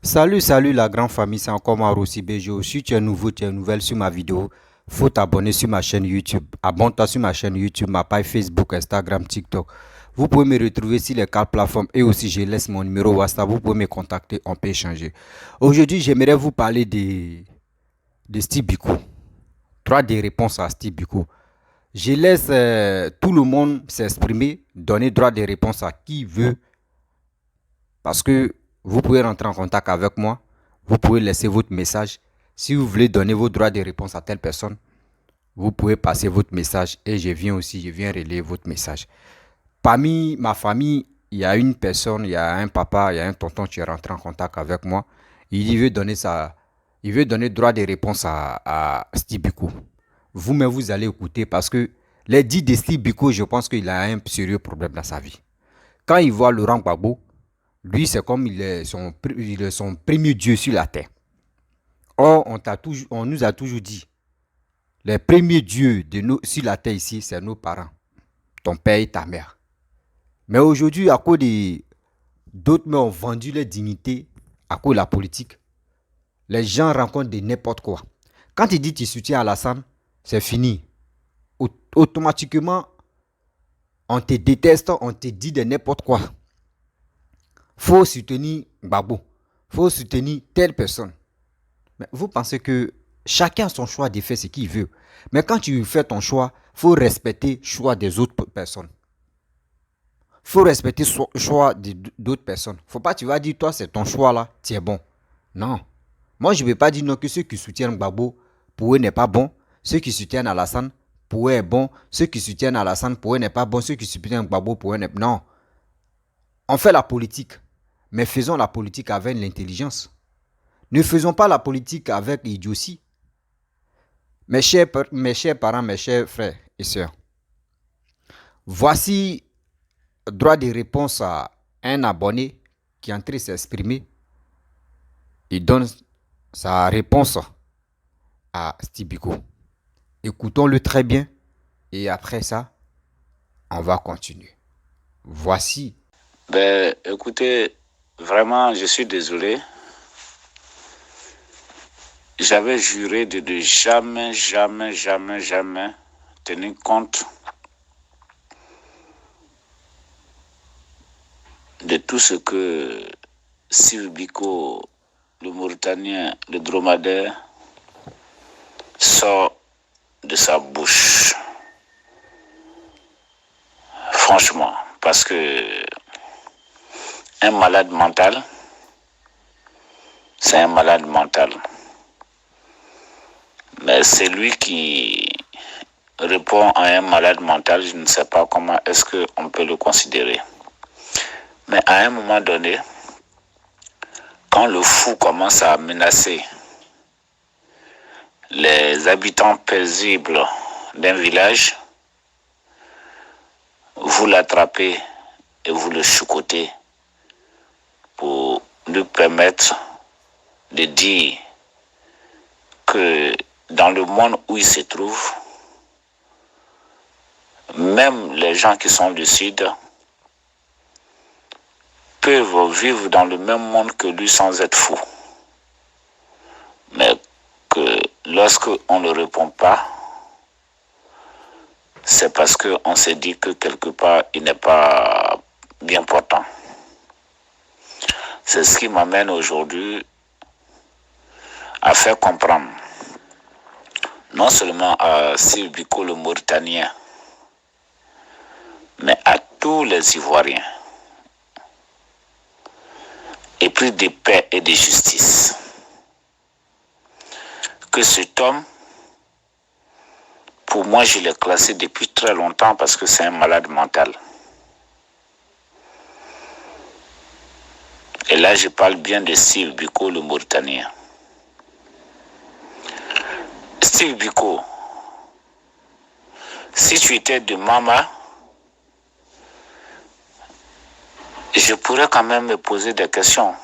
Salut la grande famille, c'est encore moi Rossi Bejo. Si tu es nouveau, tu es nouvelle sur ma vidéo, faut t'abonner sur ma chaîne YouTube. Abonne-toi sur ma chaîne YouTube, ma page Facebook, Instagram, TikTok. Vous pouvez me retrouver sur les quatre plateformes et aussi je laisse mon numéro WhatsApp. Vous pouvez me contacter, on peut échanger. Aujourd'hui, j'aimerais vous parler de Steve Biko. Droit de réponse à Steve Biko. Je laisse tout le monde s'exprimer, donner droit de réponse à qui veut parce que vous pouvez rentrer en contact avec moi, vous pouvez laisser votre message. Si vous voulez donner vos droits de réponse à telle personne, vous pouvez passer votre message et je viens relayer votre message. Parmi ma famille, il y a une personne, il y a un papa, il y a un tonton qui est rentré en contact avec moi. Il veut donner il veut donner droit de réponse à Steve Biko. Vous-même, vous allez écouter parce que les dits de Steve Biko, je pense qu'il a un sérieux problème dans sa vie. Quand il voit Laurent Gbagbo, lui, c'est comme il est son premier Dieu sur la terre. Or, on nous a toujours dit, les premiers dieux sur la terre ici, c'est nos parents, ton père et ta mère. Mais aujourd'hui, à cause d'autres ont vendu leur dignité à cause de la politique, les gens rencontrent de n'importe quoi. Quand tu dis que tu soutiens Alassane, c'est fini. Automatiquement, on te déteste, on te dit de n'importe quoi. Faut soutenir Gbagbo. Faut soutenir telle personne. Mais vous pensez que chacun a son choix de faire ce qu'il veut. Mais quand tu fais ton choix, il faut respecter le choix des autres personnes. Il faut respecter le choix d'autres personnes. Faut pas tu vas dire, toi, c'est ton choix là, tu es bon. Non. Moi, je ne vais pas dire non que ceux qui soutiennent Gbagbo, pour eux, n'est pas bon. Ceux qui soutiennent Alassane, pour eux, est bon. Ceux qui soutiennent Alassane, pour eux, n'est pas bon. Ceux qui soutiennent Gbagbo, pour eux, n'est pas bon. Non. On fait la politique. Mais faisons la politique avec l'intelligence. Ne faisons pas la politique avec l'idiotie. Mes chers parents, mes chers frères et sœurs, voici droit de réponse à un abonné qui est en train de s'exprimer. Il donne sa réponse à Steve Biko. Écoutons-le très bien et après ça, on va continuer. Voici. Ben, écoutez, vraiment, je suis désolé. J'avais juré de ne jamais, jamais, jamais, jamais tenir compte de tout ce que Steve Biko, le Mauritanien, le dromadaire, sort de sa bouche. Franchement, parce que un malade mental, c'est un malade mental. Mais c'est lui qui répond à un malade mental, je ne sais pas comment est-ce qu'on peut le considérer. Mais à un moment donné, quand le fou commence à menacer les habitants paisibles d'un village, vous l'attrapez et vous le choucotez pour lui permettre de dire que dans le monde où il se trouve, même les gens qui sont du Sud peuvent vivre dans le même monde que lui sans être fou. Mais que lorsqu'on ne répond pas, c'est parce qu'on s'est dit que quelque part, il n'est pas bien portant. C'est ce qui m'amène aujourd'hui à faire comprendre, non seulement à Steve Biko le Mauritanien, mais à tous les Ivoiriens, épris de paix et de justice, que cet homme, pour moi, je l'ai classé depuis très longtemps parce que c'est un malade mental. Et là, je parle bien de Steve Biko, le Mauritanien. Steve Biko, si tu étais de Mama, je pourrais quand même me poser des questions.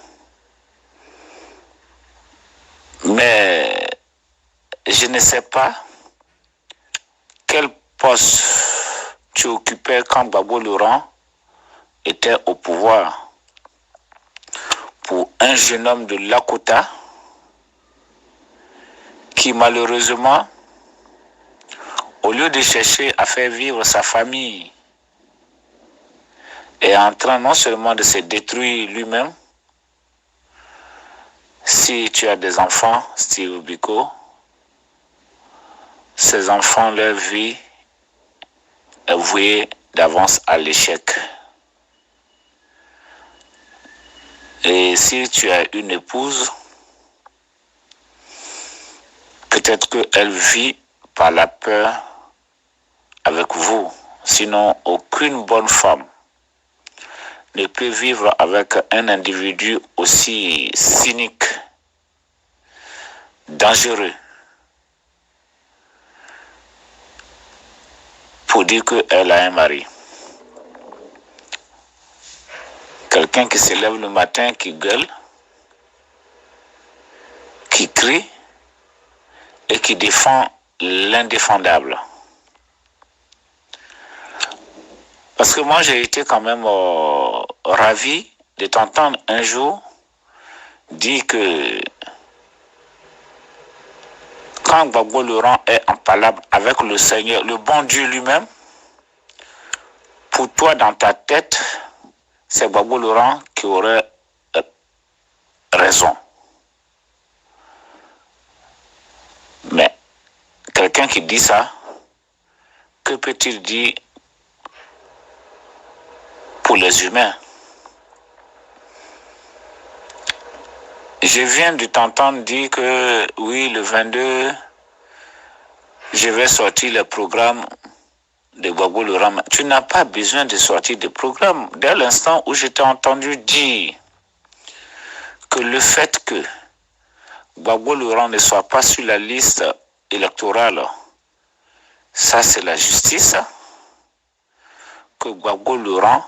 Mais je ne sais pas quel poste tu occupais quand Gbagbo Laurent était au pouvoir pour un jeune homme de Lakota qui malheureusement, au lieu de chercher à faire vivre sa famille, est en train non seulement de se détruire lui-même. Si tu as des enfants, Steve Biko, ces enfants, leur vie est vouée d'avance à l'échec. Et si tu as une épouse, peut-être qu'elle vit par la peur avec vous. Sinon, aucune bonne femme ne peut vivre avec un individu aussi cynique, dangereux, pour dire qu'elle a un mari. Quelqu'un qui se lève le matin, qui gueule, qui crie et qui défend l'indéfendable. Parce que moi, j'ai été quand même ravi de t'entendre un jour dire que quand Gbagbo Laurent est en palabre avec le Seigneur, le bon Dieu lui-même, pour toi, dans ta tête, c'est Gbagbo Laurent qui aurait raison. Mais quelqu'un qui dit ça, que peut-il dire pour les humains? Je viens de t'entendre dire que oui, le 22, je vais sortir le programme de Gbagbo Laurent. Tu n'as pas besoin de sortir de programme. Dès l'instant où je t'ai entendu dire que le fait que Gbagbo Laurent ne soit pas sur la liste électorale, ça c'est la justice, que Gbagbo Laurent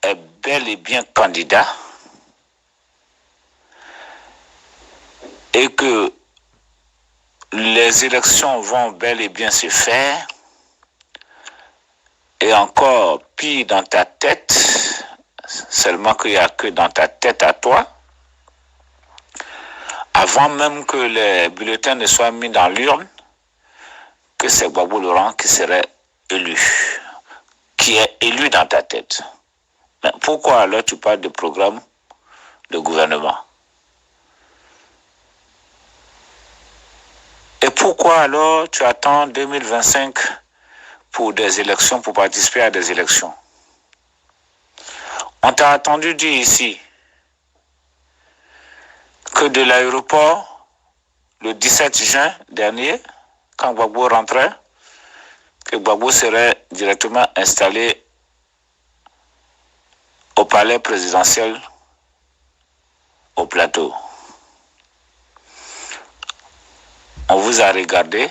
est bel et bien candidat et que les élections vont bel et bien se faire, et encore pire dans ta tête, seulement qu'il n'y a que dans ta tête à toi, avant même que les bulletins ne soient mis dans l'urne, que c'est Gbagbo Laurent qui serait élu, qui est élu dans ta tête. Mais pourquoi alors tu parles de programme de gouvernement? Et pourquoi alors tu attends 2025 pour des élections, pour participer à des élections? On t'a entendu dire ici que de l'aéroport, le 17 juin dernier, quand Gbagbo rentrait, que Gbagbo serait directement installé au palais présidentiel au plateau. On vous a regardé,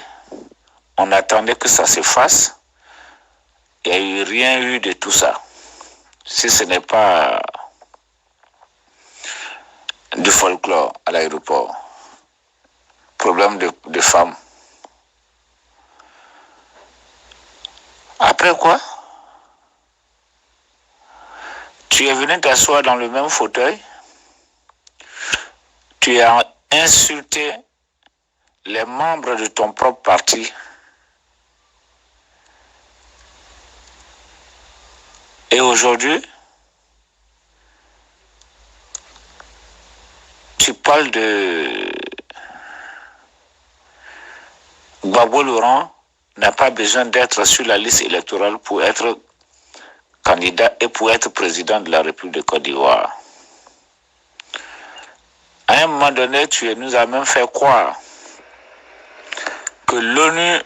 on attendait que ça se fasse. Il n'y a eu rien eu de tout ça. Si ce n'est pas du folklore à l'aéroport. Problème de femmes. Après quoi? Tu es venu t'asseoir dans le même fauteuil. Tu as insulté les membres de ton propre parti. Et aujourd'hui, tu parles de Gbagbo Laurent n'a pas besoin d'être sur la liste électorale pour être candidat et pour être président de la République de Côte d'Ivoire. À un moment donné, tu nous as même fait croire que l'ONU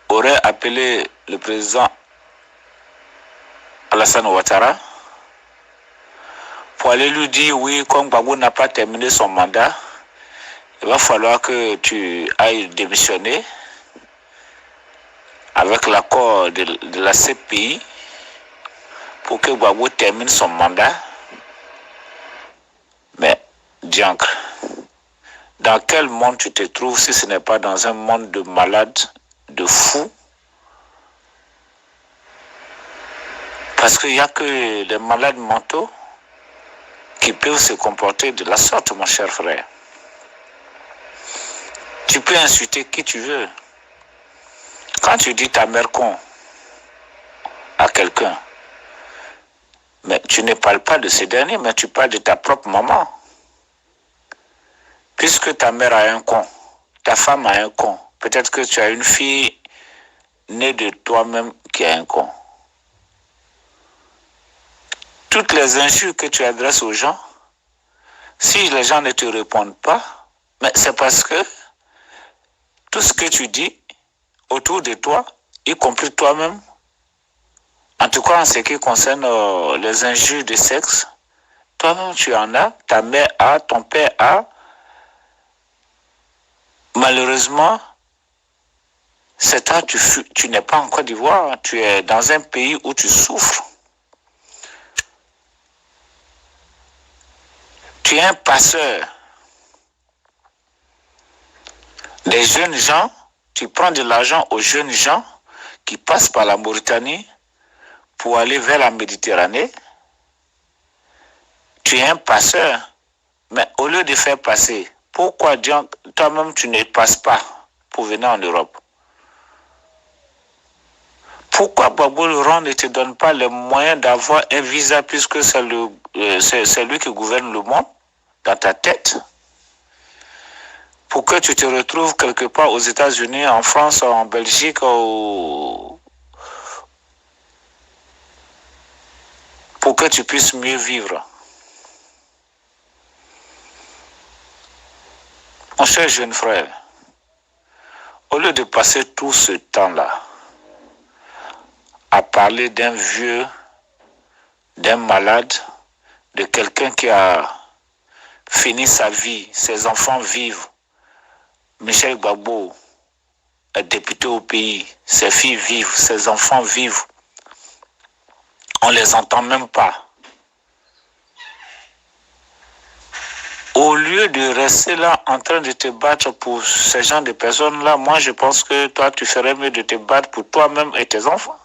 aurait appelé le président Alassane Ouattara pour aller lui dire oui, comme Gbagbo n'a pas terminé son mandat, il va falloir que tu ailles démissionner avec l'accord de la CPI pour que Gbagbo termine son mandat. Mais, diantre, dans quel monde tu te trouves si ce n'est pas dans un monde de malades, de fous? Parce qu'il n'y a que les malades mentaux qui peuvent se comporter de la sorte, mon cher frère. Tu peux insulter qui tu veux. Quand tu dis ta mère con à quelqu'un, mais tu ne parles pas de ce dernier, mais tu parles de ta propre maman. Puisque ta mère a un con, ta femme a un con, peut-être que tu as une fille née de toi-même qui a un con. Toutes les injures que tu adresses aux gens, si les gens ne te répondent pas, mais c'est parce que tout ce que tu dis autour de toi, y compris toi-même, en tout cas en ce qui concerne les injures de sexe, toi-même tu en as, ta mère a, ton père a. Malheureusement, c'est toi, tu n'es pas en Côte d'Ivoire, tu es dans un pays où tu souffres. Tu es un passeur. Les jeunes gens, tu prends de l'argent aux jeunes gens qui passent par la Mauritanie pour aller vers la Méditerranée. Tu es un passeur. Mais au lieu de faire passer, pourquoi toi-même tu ne passes pas pour venir en Europe? Pourquoi Gbagbo Laurent ne te donne pas les moyens d'avoir un visa puisque c'est lui qui gouverne le monde dans ta tête? Pour que tu te retrouves quelque part aux États-Unis, en France, en Belgique, pour que tu puisses mieux vivre. Mon cher jeune frère, au lieu de passer tout ce temps-là à parler d'un vieux, d'un malade, de quelqu'un qui a fini sa vie, ses enfants vivent, Michel Gbagbo est député au pays, ses filles vivent, ses enfants vivent, on ne les entend même pas. Au lieu de rester là en train de te battre pour ces gens de personnes-là, moi je pense que toi tu ferais mieux de te battre pour toi-même et tes enfants.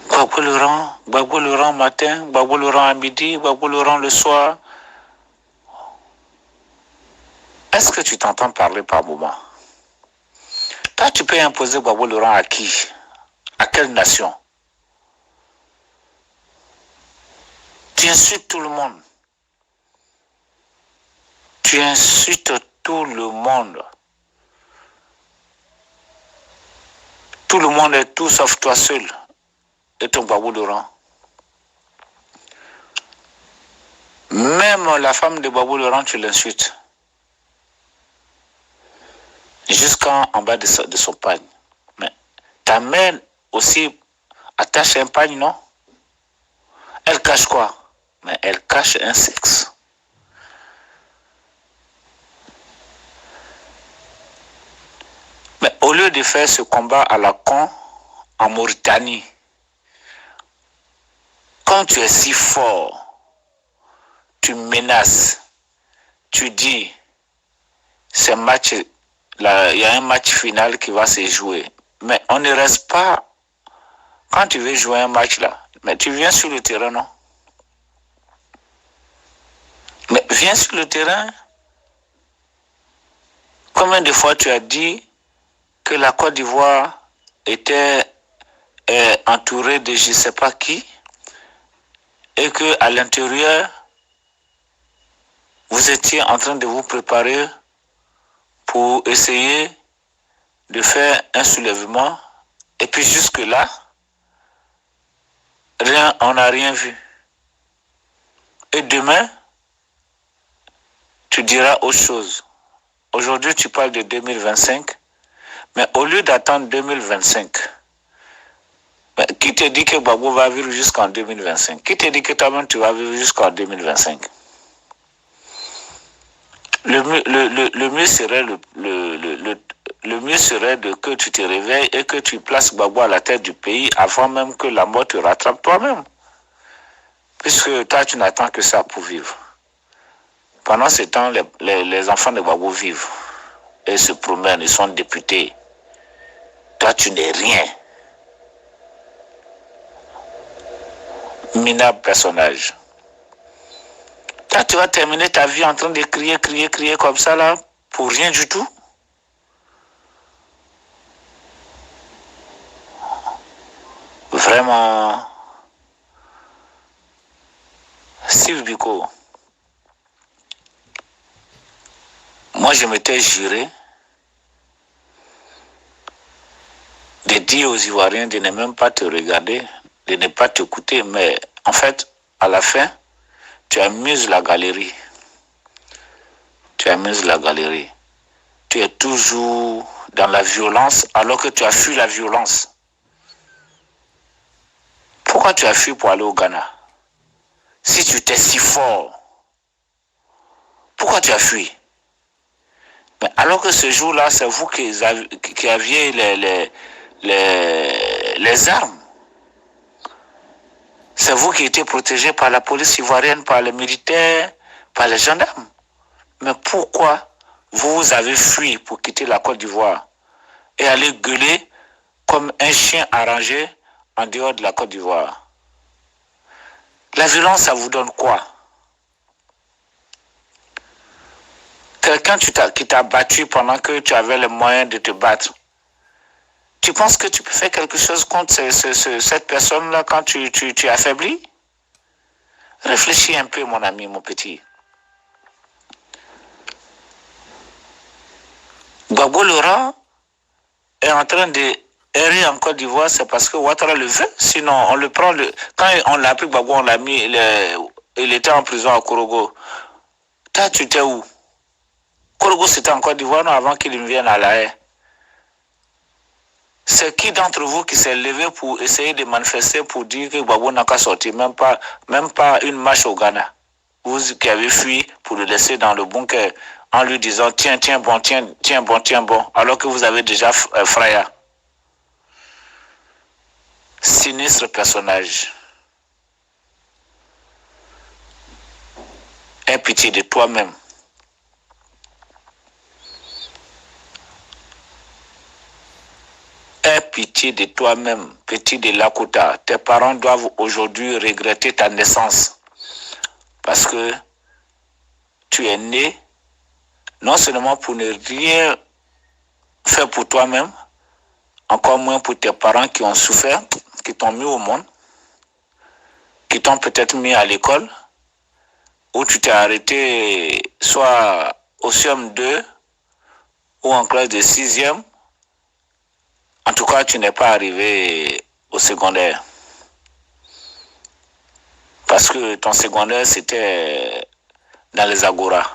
Gbagbo Laurent matin, Gbagbo Laurent à midi, Gbagbo Laurent le soir. Est-ce que tu t'entends parler par moment? Toi tu peux imposer Gbagbo Laurent à qui? À quelle nation? Tu insultes tout le monde. Tu insultes tout le monde. Tout le monde est tout sauf toi seul et ton Gbagbo Laurent. Même la femme de Gbagbo Laurent, tu l'insultes. Jusqu'en bas de son pagne. Mais ta mère aussi attache un pagne, non? Elle cache quoi? Mais elle cache un sexe. Mais au lieu de faire ce combat à la con en Mauritanie, quand tu es si fort, tu menaces, tu dis, il y a un match final qui va se jouer. Mais on ne reste pas, quand tu veux jouer un match là, mais tu viens sur le terrain, non? Mais viens sur le terrain. Combien de fois tu as dit que la Côte d'Ivoire était entourée de je ne sais pas qui et qu'à l'intérieur, vous étiez en train de vous préparer pour essayer de faire un soulèvement et puis jusque-là, on n'a rien vu. Et demain, tu diras autre chose. Aujourd'hui, tu parles de 2025, mais au lieu d'attendre 2025, qui te dit que Gbagbo va vivre jusqu'en 2025? Qui te dit que toi-même tu vas vivre jusqu'en 2025? Le mieux serait le mieux serait que tu te réveilles et que tu places Gbagbo à la tête du pays avant même que la mort te rattrape toi-même. Puisque toi, tu n'attends que ça pour vivre. Pendant ce temps, les enfants de Gbagbo vivent et se promènent, ils sont députés. Toi, tu n'es rien. minable personnage. Toi, tu vas terminer ta vie en train de crier comme ça là, pour rien du tout. Vraiment, Steve Biko, moi je m'étais juré de dire aux Ivoiriens de ne même pas te regarder, de ne pas t'écouter, mais en fait, à la fin, tu amuses la galerie. Tu amuses la galerie. Tu es toujours dans la violence alors que tu as fui la violence. Pourquoi tu as fui pour aller au Ghana? Si tu étais si fort, pourquoi tu as fui? Mais alors que ce jour-là, c'est vous qui aviez les armes. C'est vous qui étiez protégé par la police ivoirienne, par les militaires, par les gendarmes. Mais pourquoi vous avez fui pour quitter la Côte d'Ivoire et aller gueuler comme un chien arrangé en dehors de la Côte d'Ivoire? La violence, ça vous donne quoi? Quelqu'un qui t'a battu pendant que tu avais les moyens de te battre. Tu penses que tu peux faire quelque chose contre cette personne-là quand tu es affaibli? Réfléchis un peu, mon ami, mon petit. Gbagbo Laurent est en train de errer en Côte d'Ivoire, c'est parce que Ouattara le veut. Sinon, on le prend. Quand on l'a pris, Gbagbo, on l'a mis. Il était en prison à Korogo. Toi, tu étais où? Korogo, c'était en Côte d'Ivoire, non, avant qu'il vienne à La Haye. C'est qui d'entre vous qui s'est levé pour essayer de manifester pour dire que Gbagbo n'a qu'à sortir, même pas une marche au Ghana? Vous qui avez fui pour le laisser dans le bunker en lui disant tiens bon, alors que vous avez déjà Fraya. Sinistre personnage. Aie pitié de toi-même. Aie pitié de toi-même, petit de Lakota. Tes parents doivent aujourd'hui regretter ta naissance. Parce que tu es né non seulement pour ne rien faire pour toi-même, encore moins pour tes parents qui ont souffert, qui t'ont mis au monde, qui t'ont peut-être mis à l'école, où tu t'es arrêté soit au CM2 ou en classe de 6e. En tout cas, tu n'es pas arrivé au secondaire. Parce que ton secondaire, c'était dans les agoras.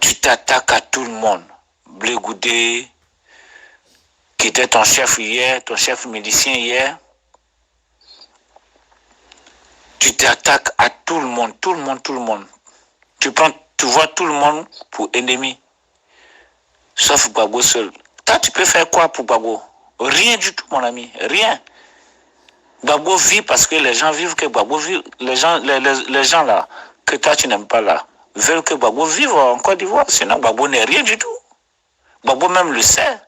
Tu t'attaques à tout le monde. Blé Goudé, qui était ton chef hier, ton chef milicien hier. Tu t'attaques à tout le monde. Tu vois tout le monde pour ennemi. Sauf Gbagbo seul. Toi, tu peux faire quoi pour Gbagbo? Rien du tout, mon ami. Rien. Gbagbo vit parce que les gens vivent que Gbagbo vit. Les gens là, que toi tu n'aimes pas là, veulent que Gbagbo vive en Côte d'Ivoire. Sinon, Gbagbo n'est rien du tout. Gbagbo même le sait.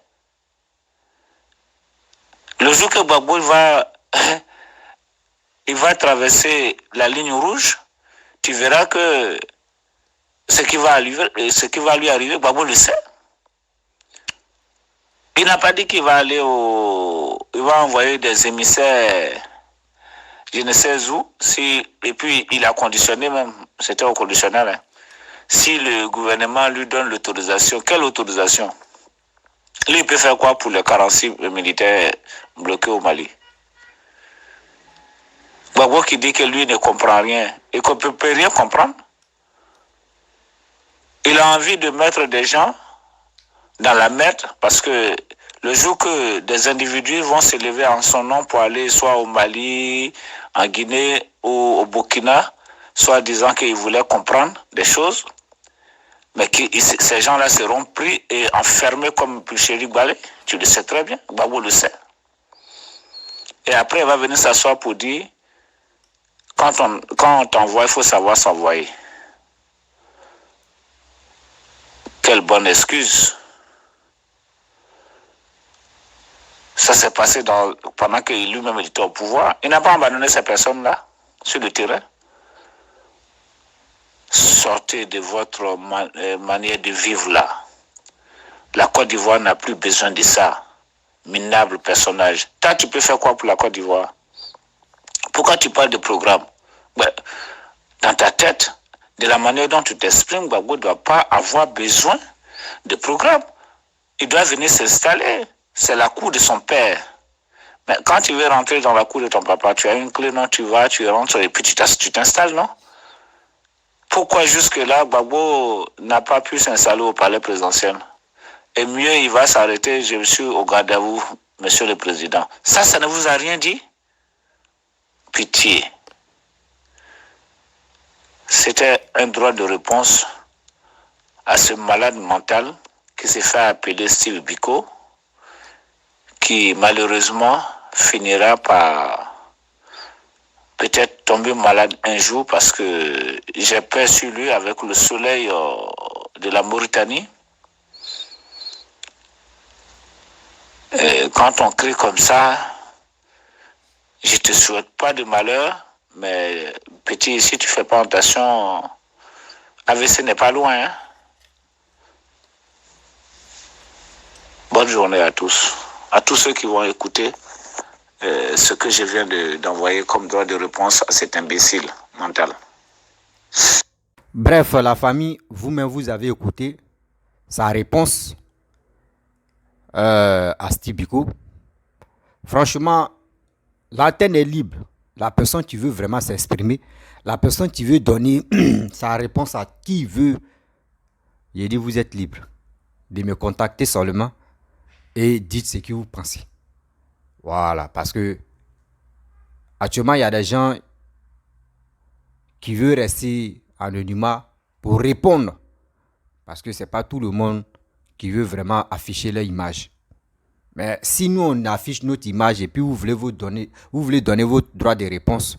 Le jour que Gbagbo il va traverser la ligne rouge, tu verras que ce qui va lui arriver, Gbagbo le sait. Il n'a pas dit qu'il va aller il va envoyer des émissaires, je ne sais où, et puis il a conditionné même, c'était au conditionnel. Hein. Si le gouvernement lui donne l'autorisation, quelle autorisation? Lui, il peut faire quoi pour les 46 militaires bloqués au Mali? Gbagbo qui dit que lui ne comprend rien et qu'on ne peut rien comprendre. Il a envie de mettre des gens dans la merde parce que le jour que des individus vont se lever en son nom pour aller soit au Mali, en Guinée ou au Burkina, soit disant qu'ils voulaient comprendre des choses, mais que ces gens-là seront pris et enfermés comme Chéri Balé. Tu le sais très bien, Gbagbo le sait. Et après, il va venir s'asseoir pour dire, quand on t'envoie, il faut savoir s'envoyer. Quelle bonne excuse. Ça s'est passé pendant que lui-même était au pouvoir. Il n'a pas abandonné ces personnes-là sur le terrain. Sortez de votre manière de vivre là. La Côte d'Ivoire n'a plus besoin de ça. Minable personnage. Toi, tu peux faire quoi pour la Côte d'Ivoire? Pourquoi tu parles de programme? Dans ta tête, de la manière dont tu t'exprimes, Gbagbo ne doit pas avoir besoin de programme. Il doit venir s'installer. C'est la cour de son père. Mais quand tu veux rentrer dans la cour de ton papa, tu as une clé, non, tu vas, tu rentres et puis tu t'installes, non? Pourquoi jusque-là, Gbagbo n'a pas pu s'installer au palais présidentiel? Et mieux, il va s'arrêter, je suis au garde à vous, monsieur le président. Ça ne vous a rien dit? Pitié. C'était un droit de réponse à ce malade mental qui s'est fait appeler Steve Biko, qui malheureusement finira par peut-être tomber malade un jour parce que j'ai peur sur lui avec le soleil de la Mauritanie. Et quand on crie comme ça, je te souhaite pas de malheur, mais petit, si tu fais pas attention, AVC n'est pas loin. Hein? Bonne journée à tous ceux qui vont écouter ce que je viens d'envoyer comme droit de réponse à cet imbécile mental. Bref, la famille, vous-même, vous avez écouté sa réponse à Steve Biko. Franchement, l'antenne est libre. La personne qui veut vraiment s'exprimer, la personne qui veut donner sa réponse à qui veut, j'ai dit vous êtes libre de me contacter seulement et dites ce que vous pensez. Voilà, parce que actuellement, il y a des gens qui veulent rester anonymat pour répondre. Parce que ce n'est pas tout le monde qui veut vraiment afficher leur image. Mais si nous, on affiche notre image et puis vous voulez donner votre droit de réponse,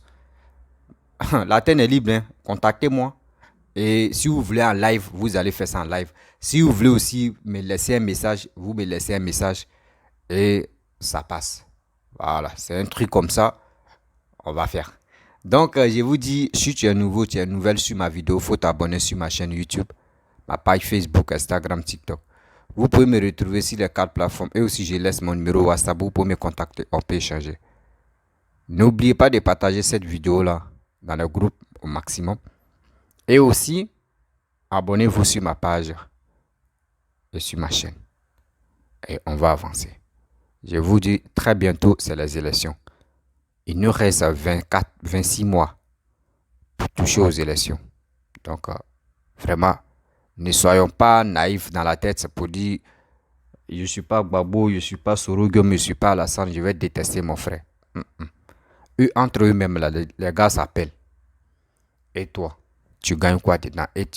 l'antenne est libre, hein. Contactez-moi. Et si vous voulez en live, vous allez faire ça en live. Si vous voulez aussi me laisser un message, vous me laissez un message et ça passe. Voilà, c'est un truc comme ça, on va faire. Donc, je vous dis, si tu es nouveau, tu es nouvelle sur ma vidéo, il faut t'abonner sur ma chaîne YouTube, ma page Facebook, Instagram, TikTok. Vous pouvez me retrouver sur les 4 plateformes et aussi je laisse mon numéro WhatsApp, vous pouvez me contacter, on peut échanger. N'oubliez pas de partager cette vidéo-là dans le groupe au maximum. Et aussi, abonnez-vous sur ma page et sur ma chaîne. Et on va avancer. Je vous dis très bientôt, c'est les élections. Il nous reste 26 mois pour toucher aux élections. Donc, vraiment, ne soyons pas naïfs dans la tête pour dire je ne suis pas Gbagbo, je ne suis pas Sorogo, je ne suis pas Alassane, je vais détester mon frère. Eux, entre eux-mêmes, les gars s'appellent. Et toi, tu gagnes quoi dedans? Et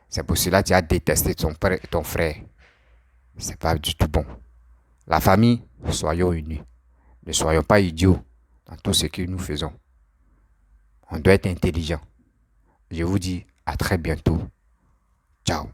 c'est pour cela que tu as détesté ton frère. C'est pas du tout bon. La famille, soyons unis. Ne soyons pas idiots dans tout ce que nous faisons. On doit être intelligent. Je vous dis à très bientôt. Ciao.